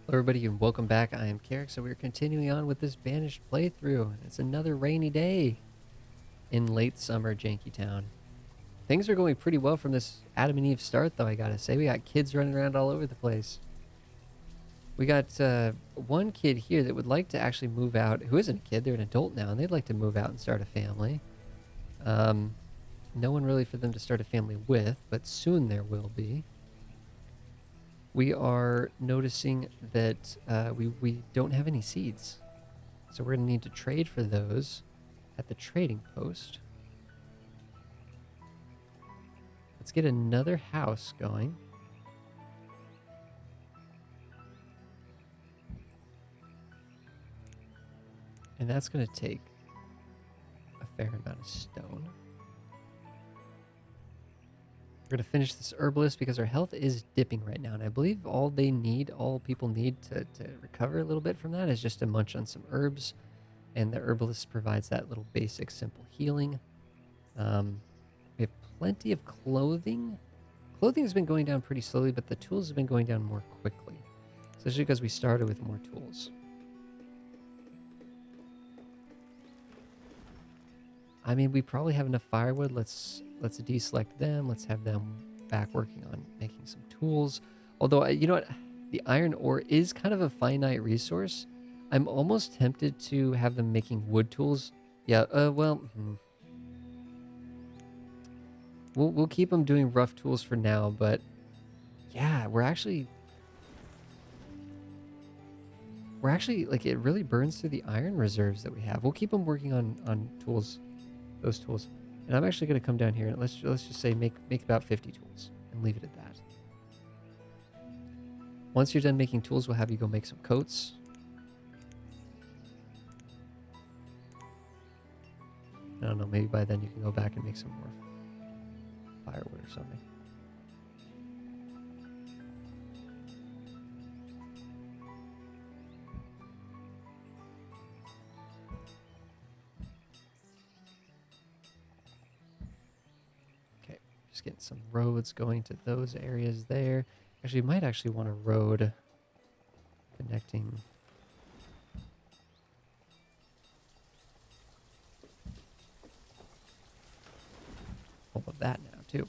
Hello everybody and welcome back. I am Carrick. So we're continuing on with this Banished playthrough. It's another rainy day in late summer Jankytown. Things are going pretty well from this Adam and Eve start though, I gotta say. We got kids running around all over the place. We got one kid here that would like to actually move out, who isn't a kid, they're an adult now, and they'd like to move out and start a family. No one really for them to start a family with, but soon there will be. We are noticing that we don't have any seeds. So we're going to need to trade for those at the trading post. Let's get another house going. And that's going to take a fair amount of stone. We're going to finish this herbalist because our health is dipping right now. And I believe all people need to recover a little bit from that is just to munch on some herbs. And the herbalist provides that little basic, simple healing. We have plenty of clothing. Clothing has been going down pretty slowly, but the tools have been going down more quickly. Especially because we started with more tools. I mean, we probably have enough firewood. Let's deselect them. Let's have them back working on making some tools. Although, you know what? The iron ore is kind of a finite resource. I'm almost tempted to have them making wood tools. Yeah, we'll keep them doing rough tools for now, but yeah, we're actually like it really burns through the iron reserves that we have. We'll keep them working on tools, those tools. And I'm actually going to come down here and let's just say make about 50 tools and leave it at that. Once you're done making tools, we'll have you go make some coats. I don't know, maybe by then you can go back and make some more firewood or something. Okay, just getting some roads going to those areas there. Actually, you might actually want a road connecting. All of that now too.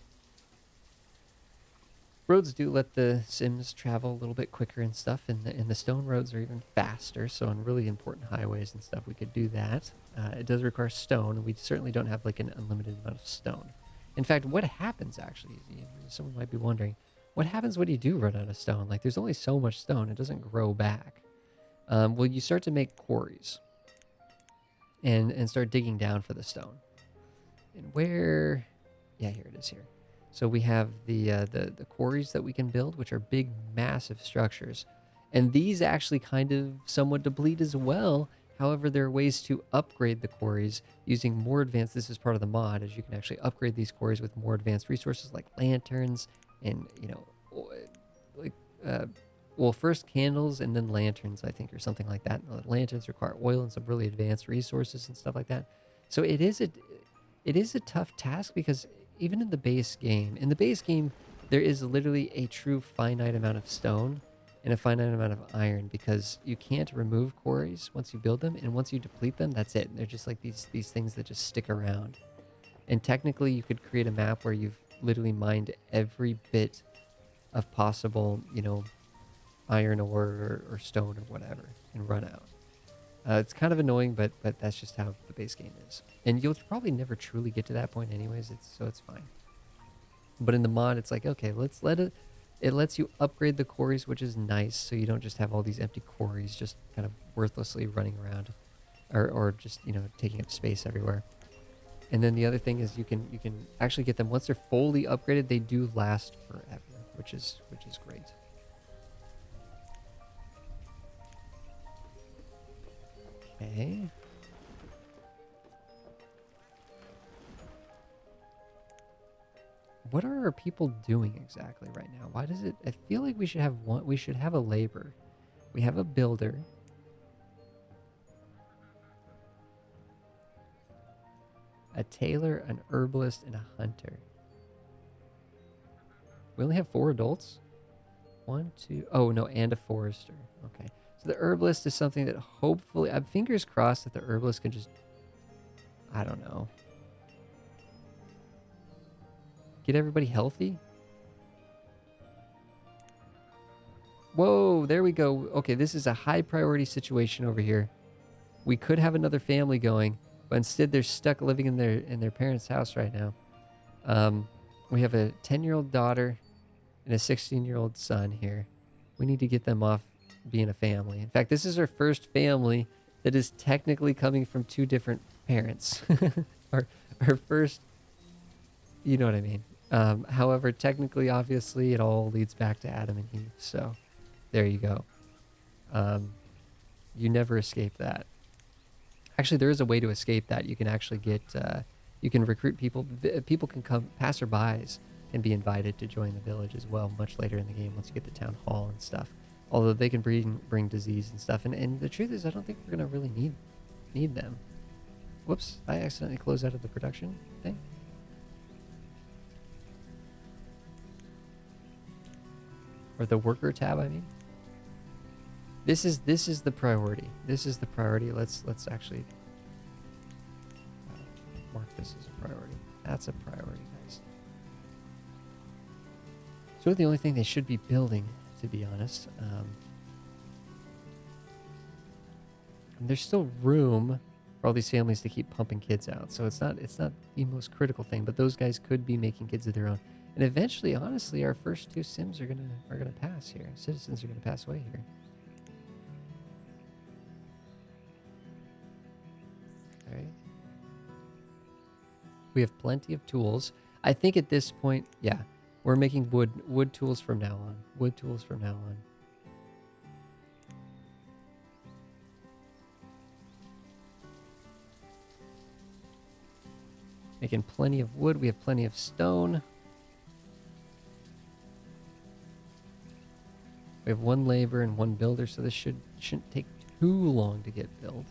Roads do let the Sims travel a little bit quicker and stuff, and the stone roads are even faster. So on really important highways and stuff, we could do that. It does require stone, and we certainly don't have like an unlimited amount of stone. In fact, what happens actually? Someone might be wondering, what happens when you do run out of stone? Like, there's only so much stone; it doesn't grow back. Well, you start to make quarries, and start digging down for the stone. And where? Yeah, here it is here. So we have the quarries that we can build, which are big, massive structures. And these actually kind of somewhat deplete as well. However, there are ways to upgrade the quarries using more advanced, this is part of the mod, is you can actually upgrade these quarries with more advanced resources like lanterns and, you know, like, well, first candles and then lanterns, I think, or something like that. And the lanterns require oil and some really advanced resources and stuff like that. So it is a tough task because even in the base game, there is literally a true finite amount of stone and a finite amount of iron because you can't remove quarries once you build them, and once you deplete them, that's it. They're just like these things that just stick around. And technically, you could create a map where you've literally mined every bit of possible, you know, iron ore or stone or whatever, and run out. It's kind of annoying, but that's just how the base game is. And you'll probably never truly get to that point anyways, so it's fine. But in the mod, it's like, okay, let's let it... It lets you upgrade the quarries, which is nice, so you don't just have all these empty quarries just kind of worthlessly running around. Or just, you know, taking up space everywhere. And then the other thing is you can actually get them, once they're fully upgraded, they do last forever, which is great. Okay. What are our people doing exactly right now? Why does it... I feel like we should have one... We should have a labor. We have a builder. A tailor, an herbalist, and a hunter. We only have 4 adults? one, two. Oh, no, and a forester. Okay. So the herbalist is something that hopefully, I'm fingers crossed that the herbalist can just, I don't know, get everybody healthy. Whoa, there we go. Okay, this is a high priority situation over here. We could have another family going, but instead they're stuck living in their parents' house right now. We have a 10-year-old daughter and a 16-year-old son here. We need to get them off being a family. In fact, this is our first family that is technically coming from two different parents. our first, you know what I mean. However, technically, obviously, it all leads back to Adam and Eve. So there you go. You never escape that. Actually, there is a way to escape that. You can actually get, you can recruit people. People can come, passerbys can be invited to join the village as well much later in the game once you get the town hall and stuff. Although they can bring disease and stuff. And the truth is, I don't think we're going to really need them. Whoops, I accidentally closed out of the production thing. Or the worker tab, I mean. This is the priority. This is the priority. Let's actually mark this as a priority. That's a priority, guys. So the only thing they should be building, to be honest. And there's still room for all these families to keep pumping kids out. So it's not the most critical thing, but those guys could be making kids of their own. And eventually, honestly, our first two Sims are gonna pass here. Citizens are gonna pass away here. Okay. We have plenty of tools. I think at this point, yeah, we're making wood tools from now on. Wood tools from now on. Making plenty of wood. We have plenty of stone. We have one labor and one builder, so this shouldn't take too long to get built.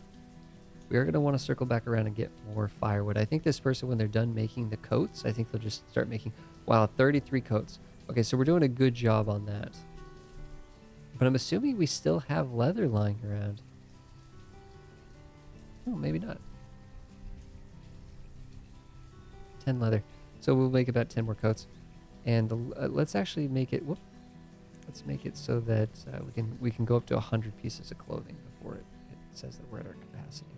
We are going to want to circle back around and get more firewood. I think this person, when they're done making the coats, I think they'll just start making... Wow, 33 coats. Okay, so we're doing a good job on that. But I'm assuming we still have leather lying around. Oh, maybe not. 10 leather. So we'll make about 10 more coats. And let's actually make it... Whoop. Let's make it so that we can go up to 100 pieces of clothing before it says that we're at our capacity.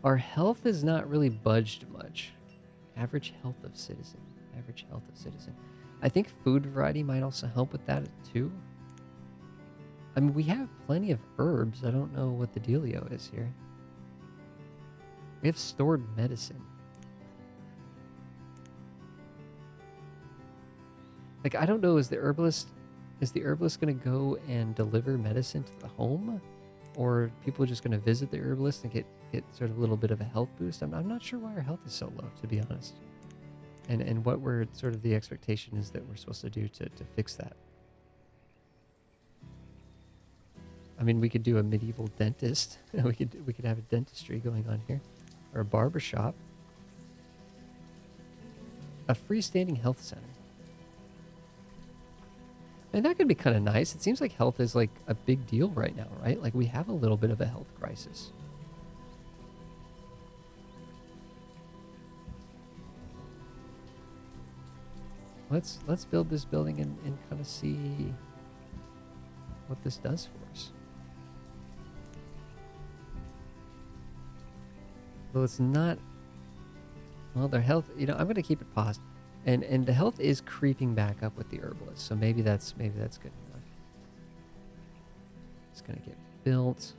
Our health has not really budged much. Average health of citizen. Average health of citizen. I think food variety might also help with that too. I mean, we have plenty of herbs. I don't know what the dealio is here. We have stored medicine. Like, I don't know, is the herbalist going to go and deliver medicine to the home? Or are people just going to visit the herbalist and get sort of a little bit of a health boost? I'm not sure why our health is so low, to be honest. And what we're sort of the expectation is that we're supposed to do to fix that. I mean, we could do a medieval dentist. we could have a dentistry going on here. Or a barber shop. A freestanding health center. And that could be kind of nice. It seems like health is like a big deal right now, right? Like we have a little bit of a health crisis. Let's build this building and kind of see what this does for us. Though it's not, well, their health, I'm going to keep it paused. And the health is creeping back up with the herbalist, so maybe that's good enough. It's gonna get built.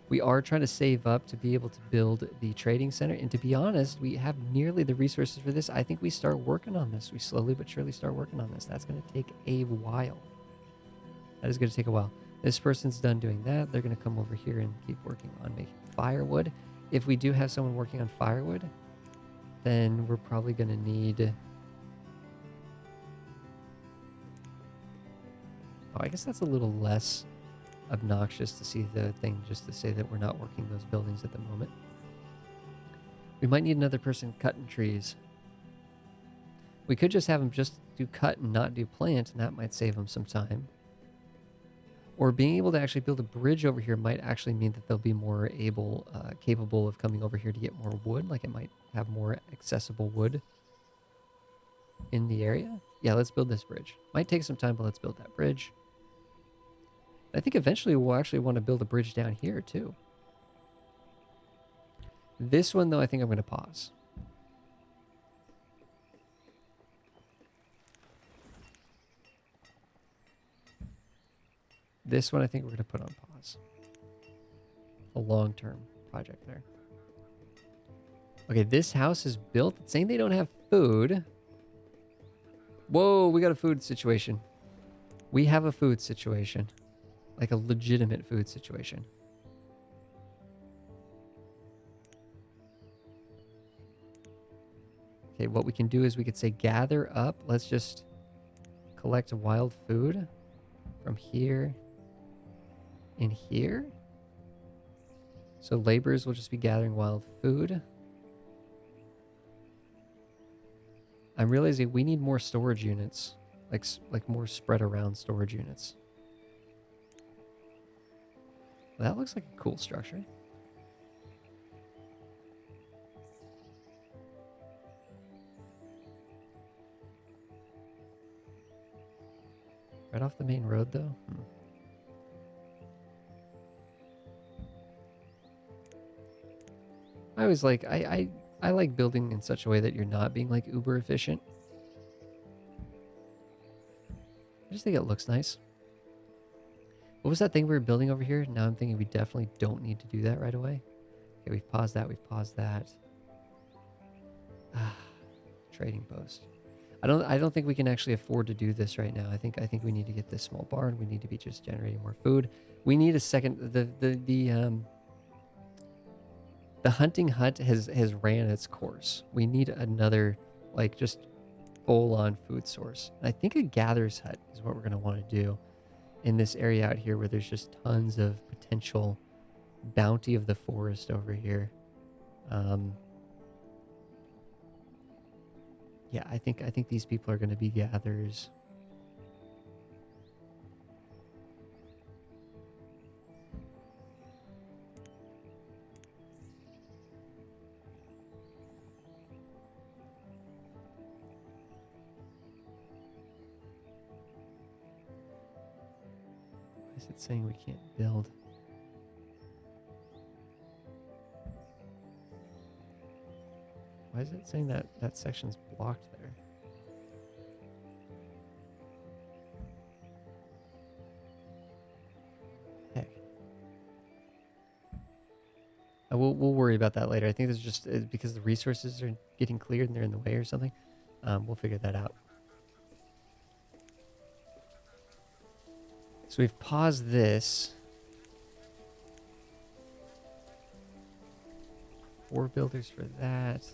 We are trying to save up to be able to build the trading center, and to be honest, we have nearly the resources for this. I think we start working on this. We slowly but surely start working on this. That's gonna take a while. That is gonna take a while. This person's done doing that. They're gonna come over here and keep working on making firewood. If we do have someone working on firewood, then we're probably going to need... Oh, I guess that's a little less obnoxious to see the thing just to say that we're not working those buildings at the moment. We might need another person cutting trees. We could just have them just do cut and not do plant, and that might save them some time. Or being able to actually build a bridge over here might actually mean that they'll be more capable of coming over here to get more wood. Like it might have more accessible wood in the area. Yeah, let's build this bridge. Might take some time, but let's build that bridge. I think eventually we'll actually want to build a bridge down here too. This one though, I think I'm going to pause. This one I think we're going to put on pause. A long-term project there. Okay, this house is built. It's saying they don't have food. Whoa, we got a food situation. We have a food situation. Like a legitimate food situation. Okay, what we can do is we could say gather up. Let's just collect wild food from here and here. So laborers will just be gathering wild food. I'm realizing we need more storage units, like more spread around storage units. Well, that looks like a cool structure. Right off the main road, though. I always like I like building in such a way that you're not being like uber efficient. I just think it looks nice. What was that thing we were building over here? Now I'm thinking we definitely don't need to do that right away. Okay, we've paused that. We've paused that. Trading post. I don't think we can actually afford to do this right now. I think we need to get this small barn. We need to be just generating more food. We need a second. The hunting hut has ran its course. We need another like just full on food source. And I think a gatherer's hut is what we're gonna want to do in this area out here where there's just tons of potential bounty of the forest over here. Yeah, I think these people are going to be gatherers. Why is it saying we can't build? Why is it saying that that section's blocked there? Heck. We'll worry about that later. I think this is just because the resources are getting cleared and they're in the way or something. We'll figure that out. So we've paused this. 4 builders for that.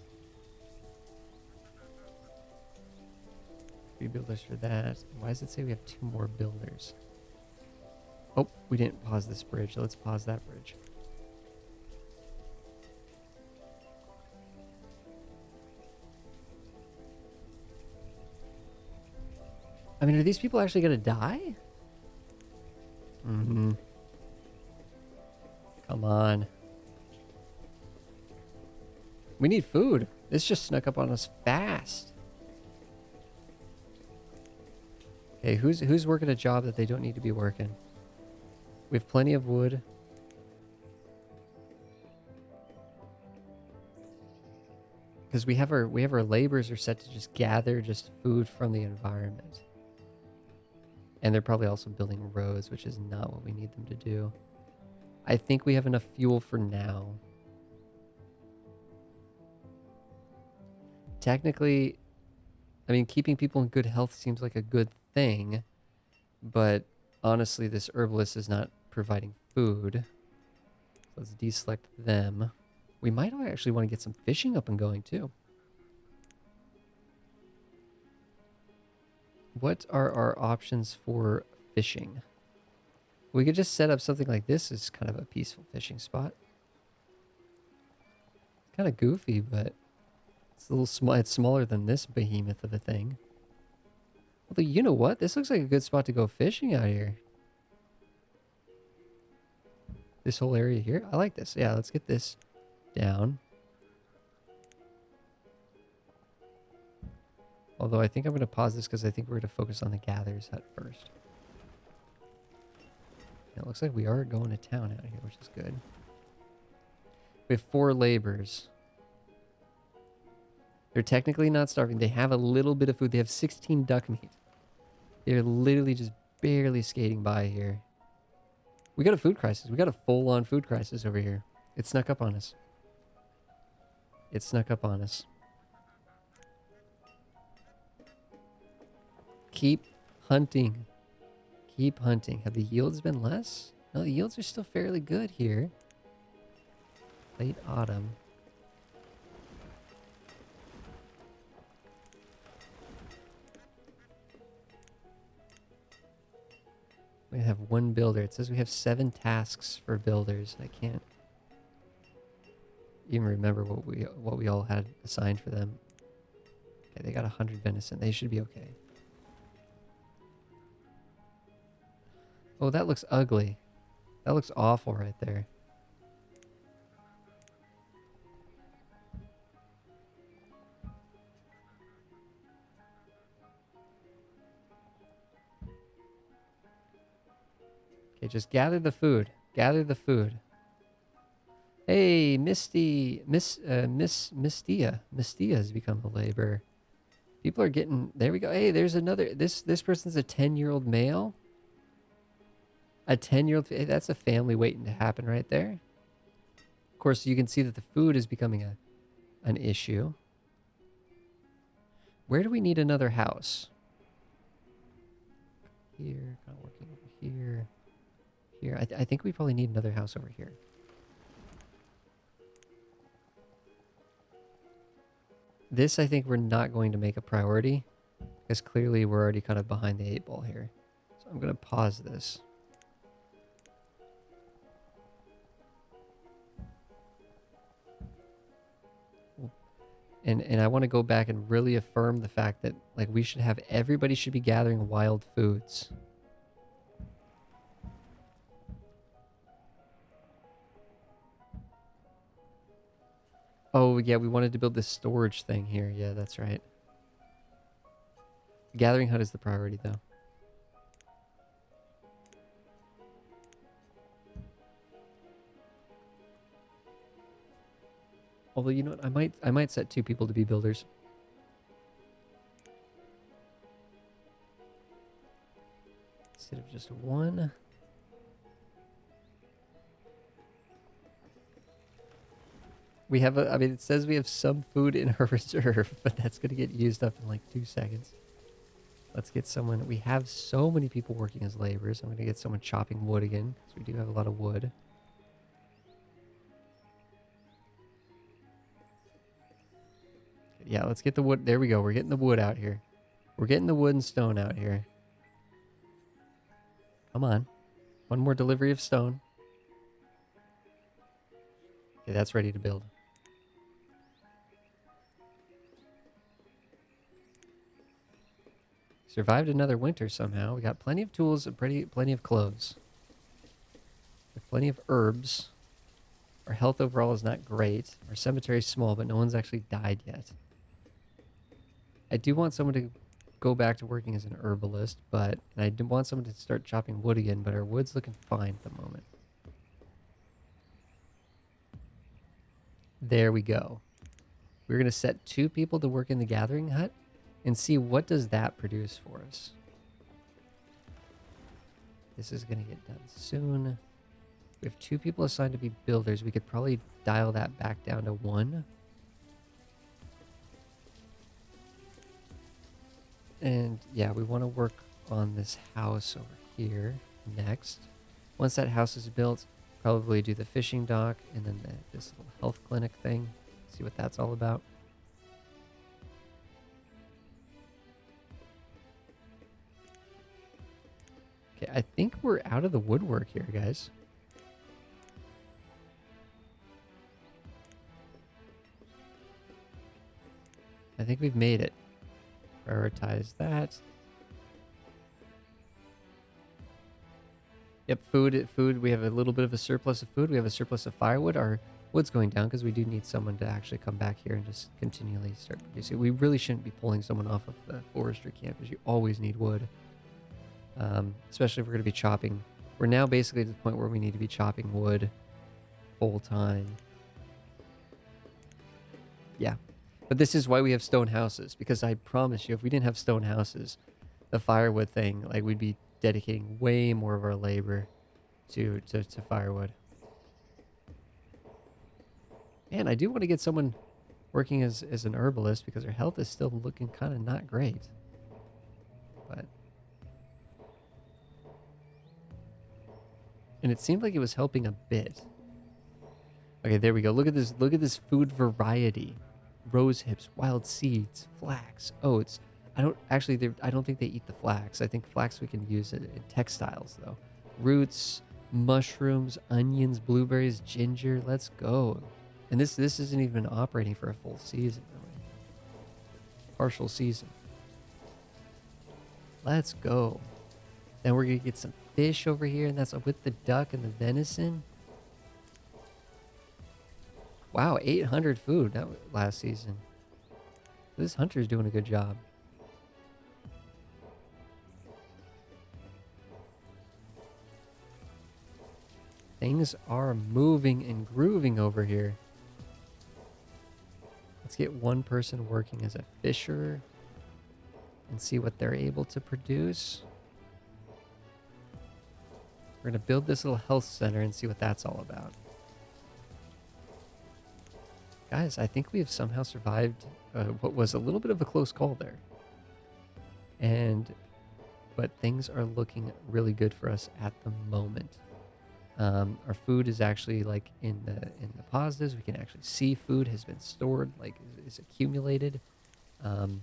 3 builders for that. Why does it say we have 2 more builders? Oh, we didn't pause this bridge. Let's pause that bridge. I mean, are these people actually going to die? Mm-hmm. Come on. We need food. This just snuck up on us fast. Okay, who's working a job that they don't need to be working? We have plenty of wood. Because we have our laborers are set to just gather just food from the environment. And they're probably also building roads, which is not what we need them to do. I think we have enough fuel for now. Technically, I mean, keeping people in good health seems like a good thing, but honestly, this herbalist is not providing food. So let's deselect them. We might actually want to get some fishing up and going too. What are our options for fishing? We could just set up something like this as kind of a peaceful fishing spot. Kind of goofy, but It's a little small. It's smaller than this behemoth of a thing. Although, you know what? This looks like a good spot to go fishing out here. This whole area here. I like this. Yeah, let's get this down. Although I think I'm going to pause this because I think we're going to focus on the gatherers hut first. It looks like we are going to town out here, which is good. We have 4 laborers. They're technically not starving. They have a little bit of food. They have 16 duck meat. They're literally just barely skating by here. We got a food crisis. We got a full-on food crisis over here. It snuck up on us. It snuck up on us. Keep hunting. Keep hunting. Have the yields been less? No, the yields are still fairly good here. Late autumn. We have 1 builder. It says we have 7 tasks for builders. I can't even remember what we all had assigned for them. Okay, they got 100 venison. They should be okay. Oh, that looks ugly. That looks awful right there. Okay, just gather the food. Gather the food. Hey, Mistia has become a laborer. People are getting, there we go. Hey, there's another, this person's a 10-year-old male. A 10-year-old, hey, that's a family waiting to happen right there. Of course, you can see that the food is becoming an issue. Where do we need another house? Here, not working over here. Here, I think we probably need another house over here. This, I think we're not going to make a priority because clearly we're already kind of behind the 8 ball here. So I'm going to pause this. And I want to go back and really affirm the fact that like we should have, everybody should be gathering wild foods. Oh yeah, we wanted to build this storage thing here. Yeah, that's right. The gathering hut is the priority though. Although, you know what, I might set 2 people to be builders. Instead of just 1. We have I mean, it says we have some food in our reserve, but that's going to get used up in like 2 seconds. Let's get someone, we have so many people working as laborers. I'm going to get someone chopping wood again, because we do have a lot of wood. Yeah, let's get the wood. There we go. We're getting the wood out here. We're getting the wood and stone out here. Come on. 1 more delivery of stone. Okay, that's ready to build. Survived another winter somehow. We got plenty of tools and plenty of clothes. We have plenty of herbs. Our health overall is not great. Our cemetery's small, but no one's actually died yet. I do want someone to go back to working as an herbalist, and I do want someone to start chopping wood again, but our wood's looking fine at the moment. There we go. We're going to set 2 people to work in the gathering hut and see what does that produce for us. This is going to get done soon. We have 2 people assigned to be builders. We could probably dial that back down to 1. And yeah, we want to work on this house over here next. Once that house is built, probably do the fishing dock and then this little health clinic thing. See what that's all about. Okay, I think we're out of the woodwork here, guys. I think we've made it. Prioritize that. Yep, food. We have a little bit of a surplus of food. We have a surplus of firewood. Our wood's going down because we do need someone to actually come back here and just continually start producing. We really shouldn't be pulling someone off of the forestry camp because you always need wood. Especially if we're going to be chopping. We're now basically to the point where we need to be chopping wood full time. Yeah. But this is why we have stone houses, because I promise you, if we didn't have stone houses, the firewood thing, like, we'd be dedicating way more of our labor to firewood. And I do want to get someone working as an herbalist because her health is still looking kind of not great. But... and it seemed like it was helping a bit. Okay, there we go. Look at this. Look at this food variety. Rose hips, wild seeds, flax, oats. I don't think they eat the flax. I think flax we can use in textiles though. Roots, mushrooms, onions, blueberries, ginger. Let's go. And this isn't even operating for a full season, really. Partial season. Let's go. Then we're gonna get some fish over here, and that's with the duck and the venison. Wow, 800 food that was last season. This hunter's doing a good job. Things are moving and grooving over here. Let's get one person working as a fisher and see what they're able to produce. We're going to build this little health center and see what that's all about. Guys, I think we have somehow survived what was a little bit of a close call there. But things are looking really good for us at the moment. Our food is actually like in the positives. We can actually see food has been stored, like is accumulated. We're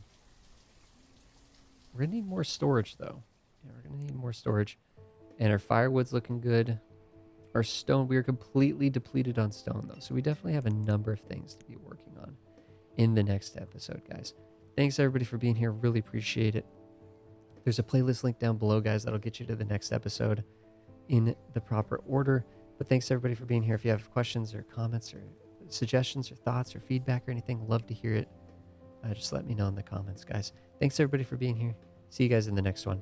gonna need more storage though. Yeah, we're gonna need more storage. And our firewood's looking good. Our stone, we are completely depleted on stone though. So we definitely have a number of things to be working on in the next episode, guys. Thanks everybody for being here. Really appreciate it. There's a playlist link down below, guys, that'll get you to the next episode in the proper order. But thanks everybody for being here. If you have questions or comments or suggestions or thoughts or feedback or anything, love to hear it. Just let me know in the comments, guys. Thanks everybody for being here. See you guys in the next one.